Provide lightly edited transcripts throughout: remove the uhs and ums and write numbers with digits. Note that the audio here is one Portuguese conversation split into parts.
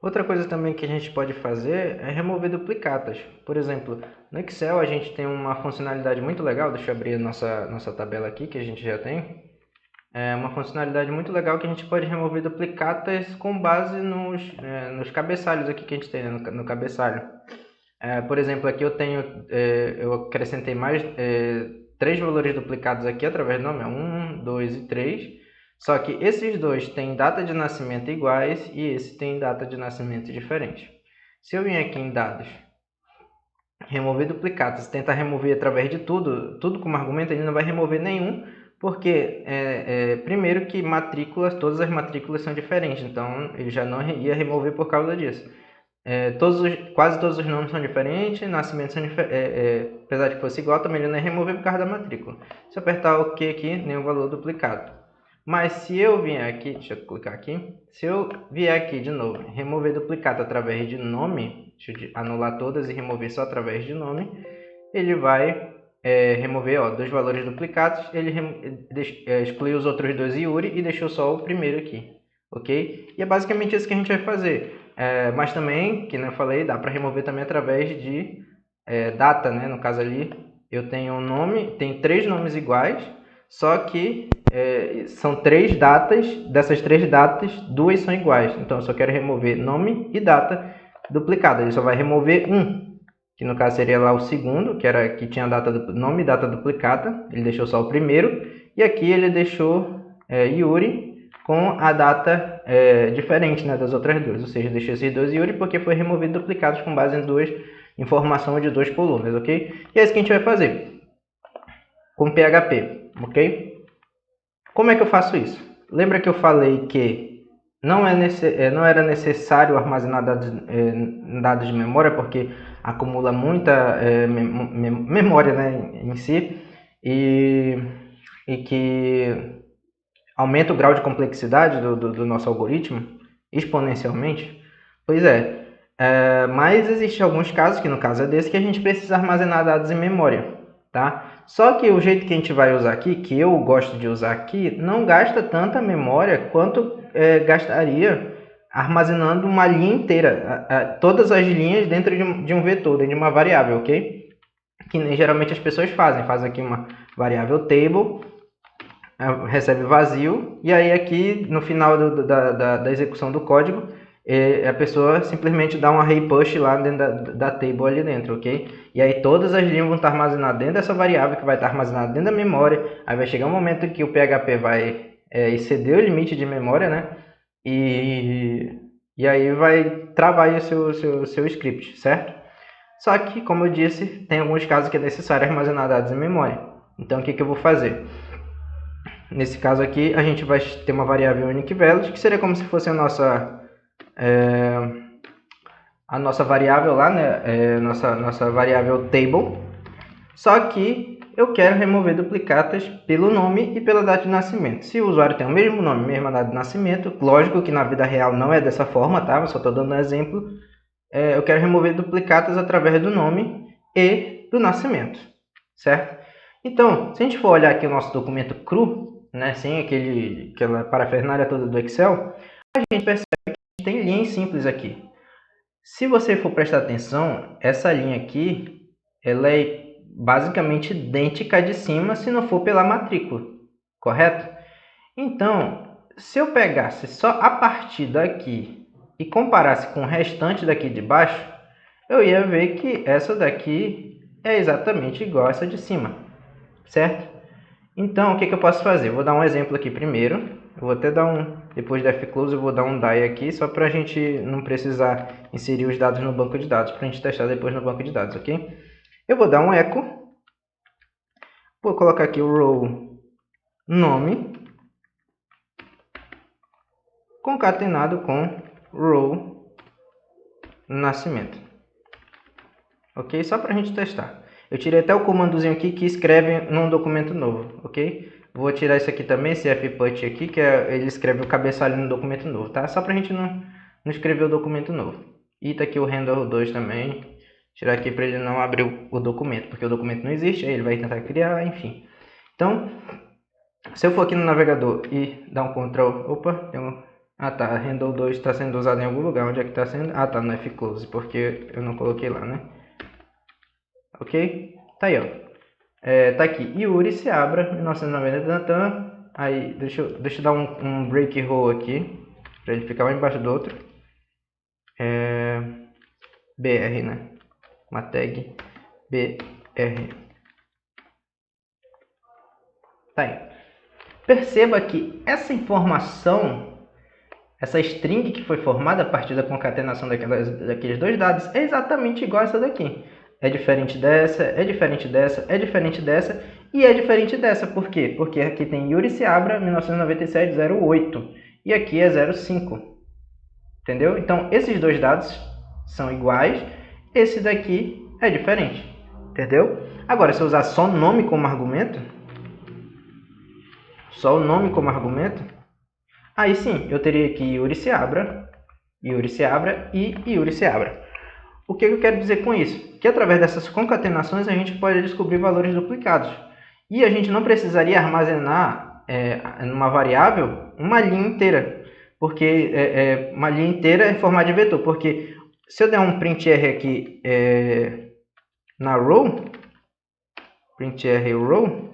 Outra coisa também que a gente pode fazer é remover duplicatas. Por exemplo, no Excel a gente tem uma funcionalidade muito legal, deixa eu abrir a nossa tabela aqui que a gente já tem. É uma funcionalidade muito legal que a gente pode remover duplicatas com base nos cabeçalhos aqui que a gente tem, né, no cabeçalho. Por exemplo, aqui eu acrescentei mais 3 valores duplicados aqui através do nome, 1, 2 e 3. Só que esses dois têm data de nascimento iguais e esse tem data de nascimento diferente. Se eu vim aqui em dados, remover duplicados, tentar remover através de tudo como argumento, ele não vai remover nenhum, porque primeiro que todas as matrículas são diferentes, então ele já não ia remover por causa disso. Quase todos os nomes são diferentes, nascimentos são diferentes, apesar de que fosse igual, também ele não ia remover por causa da matrícula. Se eu apertar OK aqui, nenhum valor duplicado. Mas se eu vier aqui, deixa eu clicar aqui, se eu vier aqui de novo, remover duplicado através de nome, deixa eu anular todas e remover só através de nome, ele vai remover 2 valores duplicados, ele excluiu os outros dois Yuri e deixou só o primeiro aqui, ok? E é basicamente isso que a gente vai fazer. Mas também, que eu falei, dá para remover também através de data, né? No caso ali, eu tenho um nome, tem 3 nomes iguais, só que são 3 datas, dessas 3 datas, 2 são iguais. Então, eu só quero remover nome e data duplicada. Ele só vai remover um, que no caso seria lá o segundo, que tinha nome e data duplicada. Ele deixou só o primeiro. E aqui ele deixou Yuri com a data diferente, né, das outras duas. Ou seja, deixou esses 2 Yuri porque foi removido duplicados com base em informação de 2 colunas, ok? E é isso que a gente vai fazer com PHP, ok? Como é que eu faço isso? Lembra que eu falei que não era necessário armazenar dados de memória, porque acumula muita memória, né, em si, e que aumenta o grau de complexidade do nosso algoritmo exponencialmente? Pois mas existem alguns casos, que no caso é desse, que a gente precisa armazenar dados em memória, tá? Só que o jeito que a gente vai usar aqui, que eu gosto de usar aqui, não gasta tanta memória quanto gastaria armazenando uma linha inteira, todas as linhas dentro de um vetor, dentro de uma variável, ok? Que geralmente as pessoas fazem aqui uma variável table, recebe vazio, e aí aqui no final da execução do código, a pessoa simplesmente dá um array push lá dentro da table ali dentro, ok? E aí todas as linhas vão estar armazenadas dentro dessa variável, que vai estar armazenada dentro da memória. Aí vai chegar um momento que o PHP vai exceder o limite de memória, né? E aí vai travar aí o seu script, certo? Só que, como eu disse, tem alguns casos que é necessário armazenar dados em memória. Então, o que eu vou fazer? Nesse caso aqui, a gente vai ter uma variável unique values, que seria como se fosse a nossa variável lá, né? Nossa variável table. Só que eu quero remover duplicatas pelo nome e pela data de nascimento. Se o usuário tem o mesmo nome, mesma data de nascimento, lógico que na vida real não é dessa forma, tá? Eu só estou dando um exemplo. Eu quero remover duplicatas através do nome e do nascimento, certo? Então, se a gente for olhar aqui o nosso documento cru, né, sem aquela parafernália toda do Excel, a gente percebe que tem linhas simples aqui. Se você for prestar atenção, essa linha aqui, ela é basicamente idêntica à de cima, se não for pela matrícula, correto? Então, se eu pegasse só a partir daqui e comparasse com o restante daqui de baixo, eu ia ver que essa daqui é exatamente igual a essa de cima, certo? Então, o que eu posso fazer? Vou dar um exemplo aqui primeiro. Eu vou até depois da fclose, eu vou dar um die aqui, só para a gente não precisar inserir os dados no banco de dados, para a gente testar depois no banco de dados, ok? Eu vou dar um echo, vou colocar aqui o row nome, concatenado com row nascimento, ok? Só para a gente testar. Eu tirei até o comandozinho aqui que escreve num documento novo, ok? Vou tirar isso aqui também, esse fput aqui, que ele escreve o cabeçalho no documento novo, tá? Só para a gente não escrever o documento novo. E tá aqui o handle 2 também. Tirar aqui para ele não abrir o documento, porque o documento não existe, aí ele vai tentar criar, enfim. Então, se eu for aqui no navegador e dar um Ctrl... Opa, Ah tá, handle 2 está sendo usado em algum lugar. Onde é que está sendo? Ah tá, no fclose, porque eu não coloquei lá, né? Ok? Tá aí, ó. Tá aqui, Yuri se abra, 1990, tantan. Aí, deixa eu dar um break roll aqui, pra ele ficar um embaixo do outro. BR, né? Uma tag BR. Tá aí. Perceba que essa informação, essa string que foi formada a partir da concatenação daqueles dois dados, é exatamente igual a essa daqui. É diferente dessa, é diferente dessa, é diferente dessa e é diferente dessa. Por quê? Porque aqui tem Yuri Seabra 1997-08 e aqui é 05. Entendeu? Então, esses dois dados são iguais, esse daqui é diferente. Entendeu? Agora, se eu usar só nome como argumento, aí sim, eu teria aqui Yuri Seabra e Yuri Seabra. O que eu quero dizer com isso? Que através dessas concatenações a gente pode descobrir valores duplicados. E a gente não precisaria armazenar numa variável uma linha inteira. Porque uma linha inteira em formato de vetor. Porque se eu der um printr aqui na row, printr row,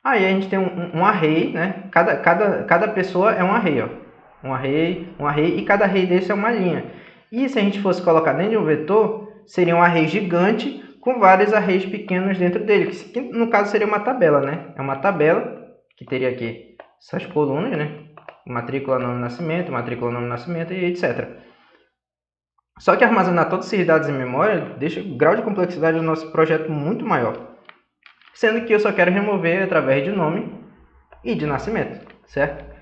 aí a gente tem um array, né? Cada pessoa é um array, ó. Um array, e cada array desse é uma linha. E se a gente fosse colocar dentro de um vetor, seria um array gigante com vários arrays pequenos dentro dele, que no caso seria uma tabela, né? É uma tabela que teria aqui essas colunas, né? Matrícula, nome, nascimento, matrícula, nome, nascimento e etc. Só que armazenar todos esses dados em memória deixa o grau de complexidade do nosso projeto muito maior. Sendo que eu só quero remover através de nome e de nascimento, certo?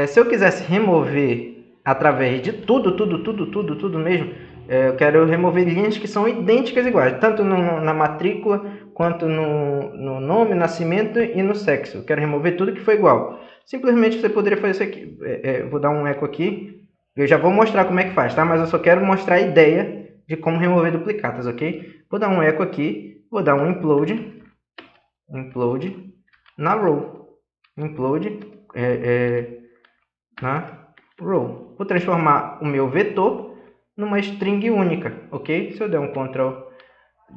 Se eu quisesse remover através de tudo mesmo, eu quero remover linhas que são idênticas iguais, tanto na matrícula, quanto no nome, nascimento e no sexo. Eu quero remover tudo que for igual. Simplesmente você poderia fazer isso aqui. Vou dar um eco aqui. Eu já vou mostrar como é que faz, tá? Mas eu só quero mostrar a ideia de como remover duplicatas, ok? Vou dar um eco aqui, vou dar um implode na row. Implode na row. Vou transformar o meu vetor numa string única, ok? Se eu der um Ctrl,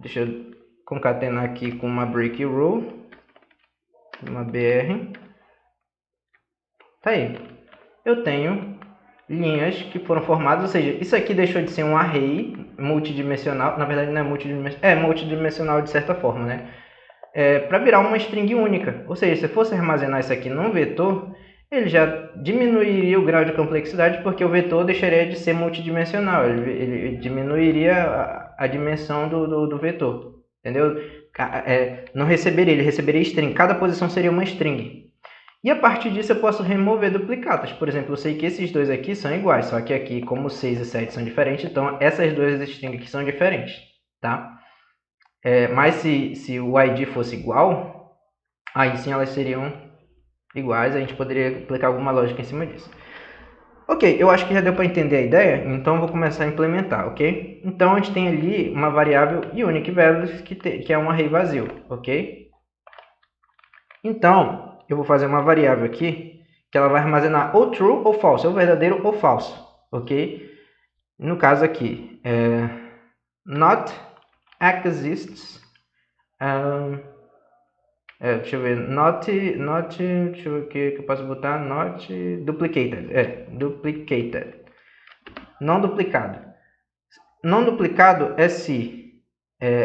deixa eu concatenar aqui com uma break row, uma BR. Tá aí. Eu tenho linhas que foram formadas, ou seja, isso aqui deixou de ser um array multidimensional, na verdade não é multidimensional, é multidimensional de certa forma, né? Para virar uma string única. Ou seja, se fosse armazenar isso aqui num vetor, ele já diminuiria o grau de complexidade, porque o vetor deixaria de ser multidimensional, ele diminuiria a dimensão do vetor, entendeu? Não receberia, ele receberia string, cada posição seria uma string. E a partir disso eu posso remover duplicatas. Por exemplo, eu sei que esses dois aqui são iguais, só que aqui, como 6 e 7 são diferentes, então essas duas strings aqui são diferentes, tá? Mas se o ID fosse igual, aí sim elas seriam iguais, a gente poderia aplicar alguma lógica em cima disso. Ok, eu acho que já deu para entender a ideia, então eu vou começar a implementar, ok? Então a gente tem ali uma variável UniqueValues que é um array vazio, ok? Então, eu vou fazer uma variável aqui que ela vai armazenar ou true ou false, ou verdadeiro ou falso, ok? No caso aqui, not exists, deixa eu ver, deixa eu ver o que eu posso botar, not duplicated, duplicated, não duplicado. Não duplicado é se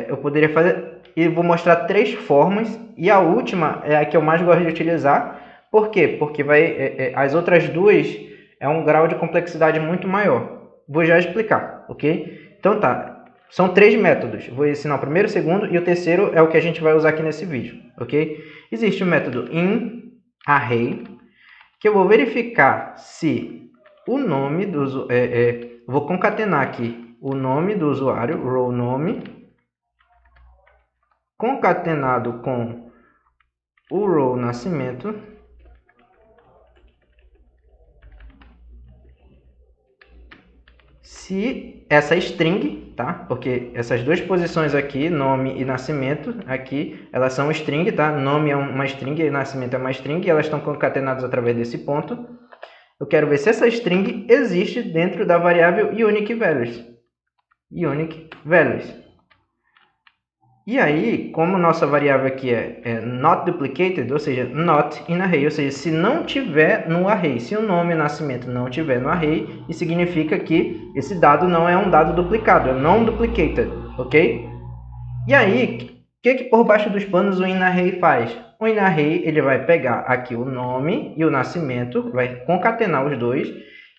eu poderia fazer, e vou mostrar 3 formas, e a última é a que eu mais gosto de utilizar. Por quê? Porque as outras duas é um grau de complexidade muito maior. Vou já explicar, ok? Então tá, são 3 métodos. Vou ensinar o primeiro, o segundo e o terceiro é o que a gente vai usar aqui nesse vídeo, ok? Existe o método inArray, que eu vou verificar se o nome do usuário, vou concatenar aqui o nome do usuário, row nome, concatenado com o row nascimento, se essa string, tá? Porque essas duas posições aqui, nome e nascimento, aqui, elas são string, tá? Nome é uma string e nascimento é uma string, e elas estão concatenadas através desse ponto. Eu quero ver se essa string existe dentro da variável unique values. Unique values. E aí, como nossa variável aqui é not duplicated, ou seja, not in array, ou seja, se não tiver no array, se o nome e o nascimento não tiver no array, isso significa que esse dado não é um dado duplicado, é non-duplicated, ok? E aí, o que por baixo dos panos o inArray faz? O inArray ele vai pegar aqui o nome e o nascimento, vai concatenar os dois,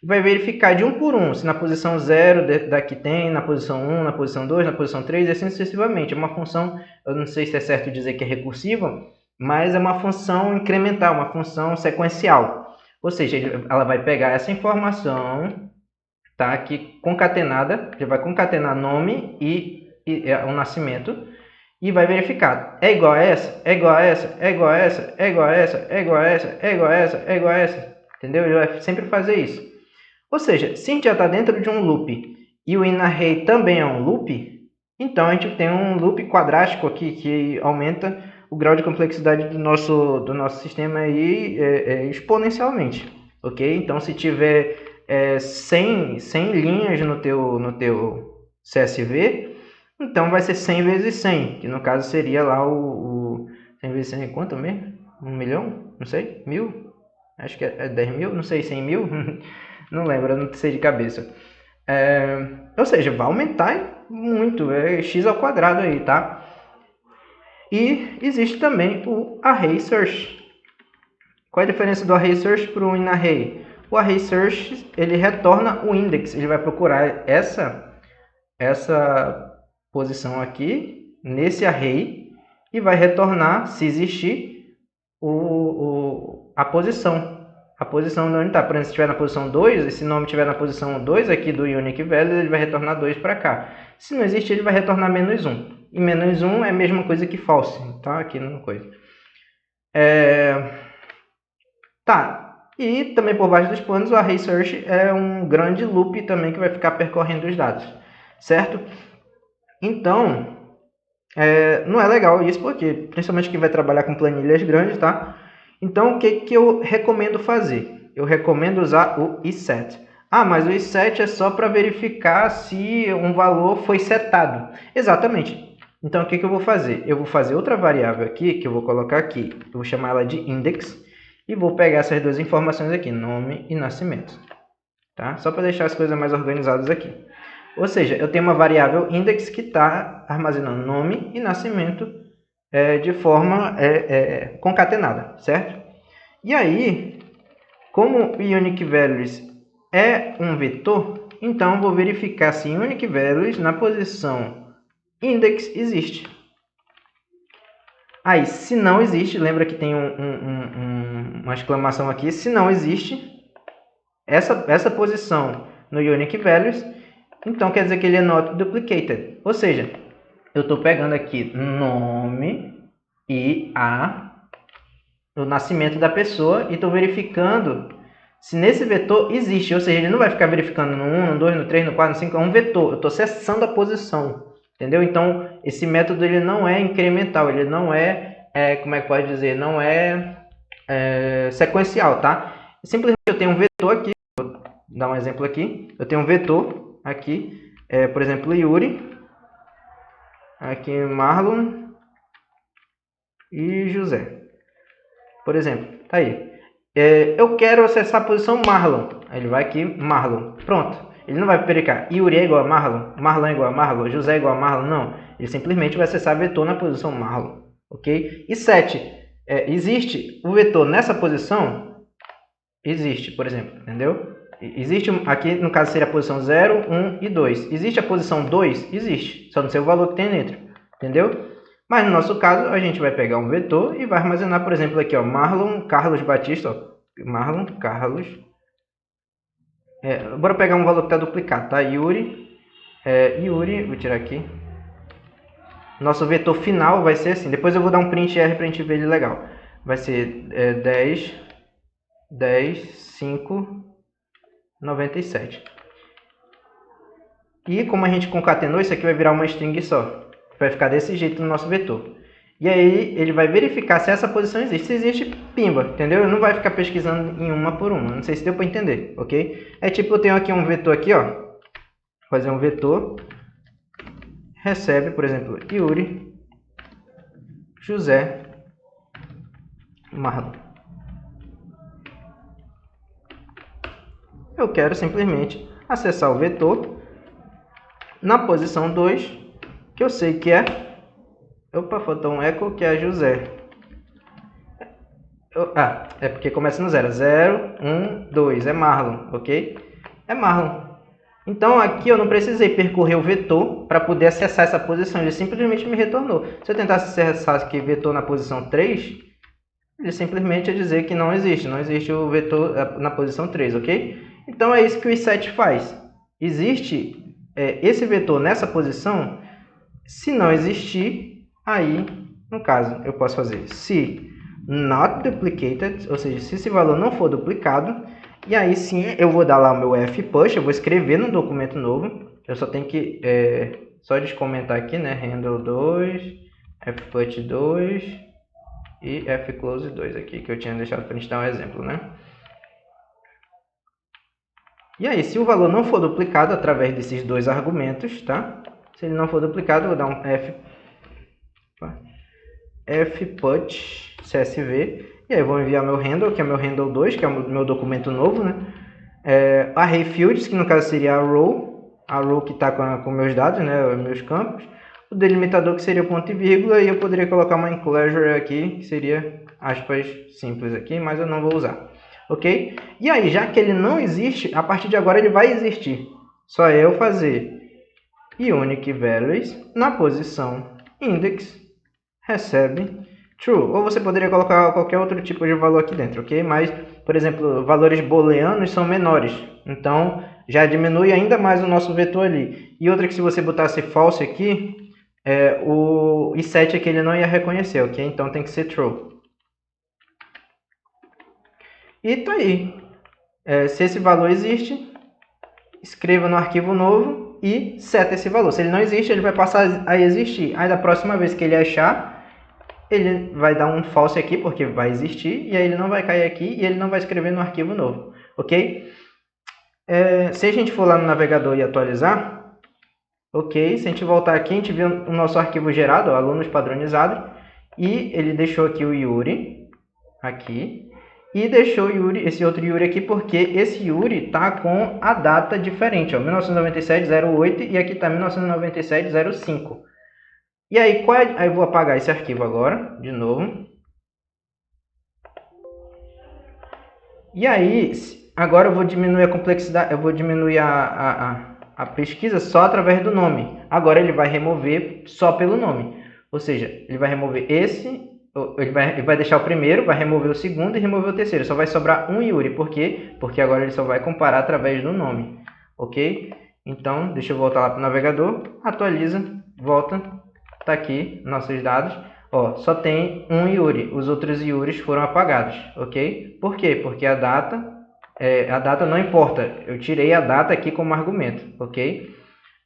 e vai verificar de um por um, se na posição 0 daqui tem, na posição 1, na posição 2, na posição 3, e assim sucessivamente. É uma função, eu não sei se é certo dizer que é recursiva, mas é uma função incremental, uma função sequencial. Ou seja, ela vai pegar essa informação, tá, aqui concatenada, ele vai concatenar nome e o nascimento, e vai verificar, é igual a essa, é igual a essa, é igual a essa, é igual a essa, é igual a essa, é igual a essa, é igual a essa, entendeu? Ele vai sempre fazer isso. Ou seja, se a gente já está dentro de um loop e o inArray também é um loop, então a gente tem um loop quadrático aqui que aumenta o grau de complexidade do nosso sistema aí, exponencialmente, ok? Então se tiver 100 linhas no teu CSV, então vai ser 100 vezes 100, que no caso seria lá o 100 vezes 100 é quanto mesmo? 1 milhão? Não sei, 1000? Acho que é 10 mil, não sei, 100 mil? Não lembro, não sei de cabeça. Ou seja, vai aumentar muito, é x ao quadrado aí, tá? E existe também o Array Search. Qual é a diferença do Array Search para o inArray? O Array Search, ele retorna o index, ele vai procurar essa posição aqui, nesse array, e vai retornar, se existir, a posição de onde está. Por exemplo, se estiver na posição 2, esse nome estiver na posição 2 aqui do unique value, ele vai retornar 2 para cá. Se não existe, ele vai retornar menos 1. E menos 1 é a mesma coisa que false, tá? Aqui na coisa. Tá. E também por baixo dos panos, o Array Search é um grande loop também que vai ficar percorrendo os dados, certo? Então, não é legal isso, porque principalmente quem vai trabalhar com planilhas grandes, tá? Então, o que eu recomendo fazer? Eu recomendo usar o iSet. Ah, mas o iSet é só para verificar se um valor foi setado. Exatamente. Então, o que eu vou fazer? Eu vou fazer outra variável aqui, que eu vou colocar aqui. Eu vou chamar ela de index e vou pegar essas duas informações aqui, nome e nascimento. Tá? Só para deixar as coisas mais organizadas aqui. Ou seja, eu tenho uma variável index que está armazenando nome e nascimento de forma concatenada, certo? E aí, como o unique values é um vetor, então eu vou verificar se unique values na posição index existe. Aí, se não existe, lembra que tem uma exclamação aqui, se não existe essa posição no unique values, então quer dizer que ele é not duplicated. Ou seja, eu estou pegando aqui nome e o nascimento da pessoa e estou verificando se nesse vetor existe. Ou seja, ele não vai ficar verificando no 1, no 2, no 3, no 4, no 5, é um vetor. Eu estou acessando a posição, entendeu? Então, esse método ele não é incremental, ele não como é que pode dizer? Não é sequencial, tá? Simplesmente eu tenho um vetor aqui, vou dar um exemplo aqui. Eu tenho um vetor aqui, por exemplo, Yuri, aqui Marlon e José, por exemplo, tá aí. Eu quero acessar a posição Marlon, ele vai aqui Marlon, pronto. Ele não vai verificar Yuri é igual a Marlon, Marlon é igual a Marlon, José é igual a Marlon, não. Ele simplesmente vai acessar o vetor na posição Marlon, ok? E 7, existe o vetor nessa posição? Existe, por exemplo, entendeu? Existe, aqui no caso seria a posição 0, 1 e 2. Existe a posição 2? Existe, só não sei o valor que tem dentro, entendeu? Mas no nosso caso, a gente vai pegar um vetor e vai armazenar, por exemplo, aqui, ó, Marlon Carlos Batista, ó, Marlon Carlos. Bora pegar um valor que está duplicado, tá? Yuri, vou tirar aqui. Nosso vetor final vai ser assim, depois eu vou dar um print R para a gente ver ele legal. Vai ser 10, 10, 5... 97. E como a gente concatenou, isso aqui vai virar uma string só. Vai ficar desse jeito no nosso vetor. E aí ele vai verificar se essa posição existe. Se existe, pimba, entendeu? Não vai ficar pesquisando em uma por uma. Não sei se deu para entender, ok? É tipo, eu tenho aqui um vetor aqui, ó. Vou fazer um vetor. Recebe, por exemplo, Yuri, José, Marlon. Eu quero simplesmente acessar o vetor na posição 2, que eu sei que é... Opa, faltou um echo, que é José. É porque começa no 0. 0, 1, 2. É Marlon, ok? É Marlon. Então, aqui eu não precisei percorrer o vetor para poder acessar essa posição. Ele simplesmente me retornou. Se eu tentasse acessar aqui vetor na posição 3, ele simplesmente ia dizer que não existe. Não existe o vetor na posição 3, ok? Então, é isso que o set faz. Existe esse vetor nessa posição. Se não existir, aí, no caso, eu posso fazer se not duplicated, ou seja, se esse valor não for duplicado, e aí sim eu vou dar lá o meu fpush, eu vou escrever no documento novo, eu só tenho que só descomentar aqui, né, handle 2, fput 2 e fclose 2 aqui, que eu tinha deixado para a gente dar um exemplo, né. E aí, se o valor não for duplicado através desses dois argumentos, tá? Se ele não for duplicado, eu vou dar um fput csv, e aí eu vou enviar meu handle, que é meu handle 2, que é o meu documento novo, né? Array fields, que no caso seria a row que está com meus dados, né? Meus campos. O delimitador, que seria o ponto e vírgula, e eu poderia colocar uma enclosure aqui, que seria aspas simples aqui, mas eu não vou usar. Ok? E aí, já que ele não existe, a partir de agora ele vai existir. Só é eu fazer unique values na posição index recebe true. Ou você poderia colocar qualquer outro tipo de valor aqui dentro, ok? Mas, por exemplo, valores booleanos são menores. Então, já diminui ainda mais o nosso vetor ali. E outra que se você botasse false aqui, o set aqui ele não ia reconhecer, ok? Então tem que ser true. E tá aí. Se esse valor existe, escreva no arquivo novo e seta esse valor. Se ele não existe, ele vai passar a existir. Aí da próxima vez que ele achar, ele vai dar um false aqui, porque vai existir, e aí ele não vai cair aqui, e ele não vai escrever no arquivo novo, ok? Se a gente for lá no navegador e atualizar, ok, se a gente voltar aqui, a gente vê o nosso arquivo gerado, ó, alunos padronizados, e ele deixou aqui o Yuri, aqui, e deixou o Yuri, esse outro Yuri aqui, porque esse Yuri está com a data diferente, ó, 1997-08, e aqui está 1997-05. E aí, aí eu vou apagar esse arquivo agora, de novo. E aí, agora eu vou diminuir a complexidade, eu vou diminuir a pesquisa só através do nome. Agora ele vai remover só pelo nome. Ou seja, ele vai remover esse, ele vai deixar o primeiro, vai remover o segundo e remover o terceiro. Só vai sobrar um Yuri. Por quê? Porque agora ele só vai comparar através do nome. Ok? Então, deixa eu voltar lá para o navegador, atualiza, volta. Tá aqui nossos dados, ó, só tem um Yuri, os outros Yuris foram apagados, ok? Por quê? Porque a data não importa, eu tirei a data aqui como argumento, ok?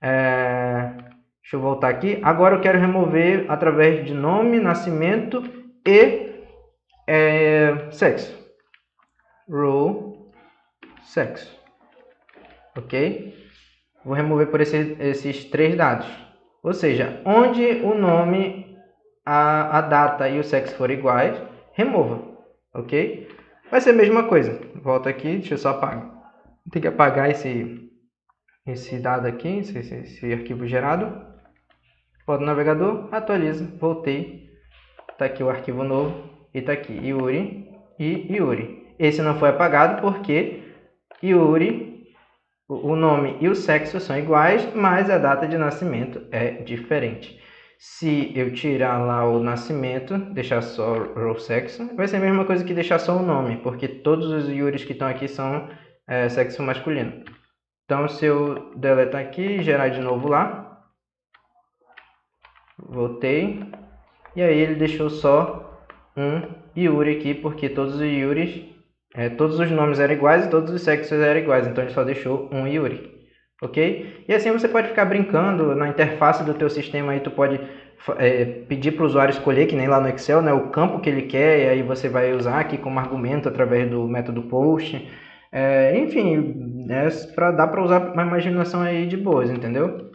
Deixa eu voltar aqui, agora eu quero remover através de nome, nascimento e sexo, row, sexo, ok? Vou remover por esses três dados. Ou seja, onde o nome, a data e o sexo forem iguais, remova, ok? Vai ser a mesma coisa. Volta aqui, deixa eu só apagar. Tem que apagar esse dado aqui, esse arquivo gerado. Volta no navegador, atualiza, voltei. Está aqui o arquivo novo e está aqui Yuri e Yuri. Esse não foi apagado porque Yuri... O nome e o sexo são iguais, mas a data de nascimento é diferente. Se eu tirar lá o nascimento, deixar só o sexo, vai ser a mesma coisa que deixar só o nome, porque todos os Yuris que estão aqui são sexo masculino. Então, se eu deletar aqui e gerar de novo lá, voltei, e aí ele deixou só um Yuri aqui, porque todos os Yuris... todos os nomes eram iguais e todos os sexos eram iguais, então ele só deixou um Yuri, ok? E assim você pode ficar brincando na interface do teu sistema, aí tu pode pedir para o usuário escolher, que nem lá no Excel, né, o campo que ele quer, e aí você vai usar aqui como argumento através do método post. Enfim, dá para usar uma imaginação aí de boas, entendeu?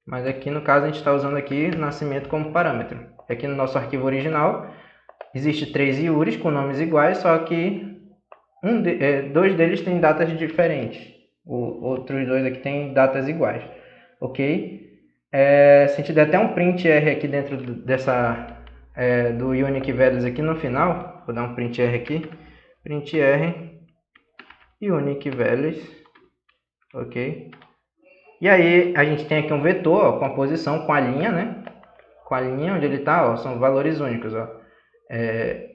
Mas aqui no caso a gente está usando aqui nascimento como parâmetro. Aqui no nosso arquivo original existe 3 Yuris com nomes iguais, só que dois deles têm datas diferentes. Outros dois aqui têm datas iguais, ok? Se a gente der até um print R aqui dentro do Unique Values aqui no final, vou dar um print R aqui, print R Unique Values, ok? E aí a gente tem aqui um vetor ó, com a posição, com a linha, né? Com a linha onde ele está, são valores únicos, ó.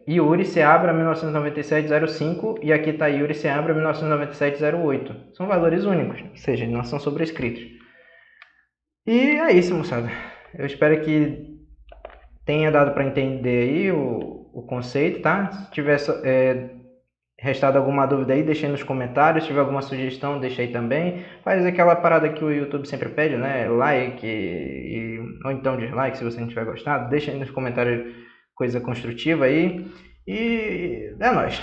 Yuri Seabra 1997-05 e aqui está Yuri Seabra 1997-08. São valores únicos, ou seja, não são sobrescritos. E é isso, moçada. Eu espero que tenha dado para entender aí o conceito, tá? Se tiver restado alguma dúvida aí, deixa aí nos comentários. Se tiver alguma sugestão, deixa aí também. Faz aquela parada que o YouTube sempre pede, né? Like ou então dislike se você não tiver gostado. Deixa aí nos comentários coisa construtiva aí. E é nóis.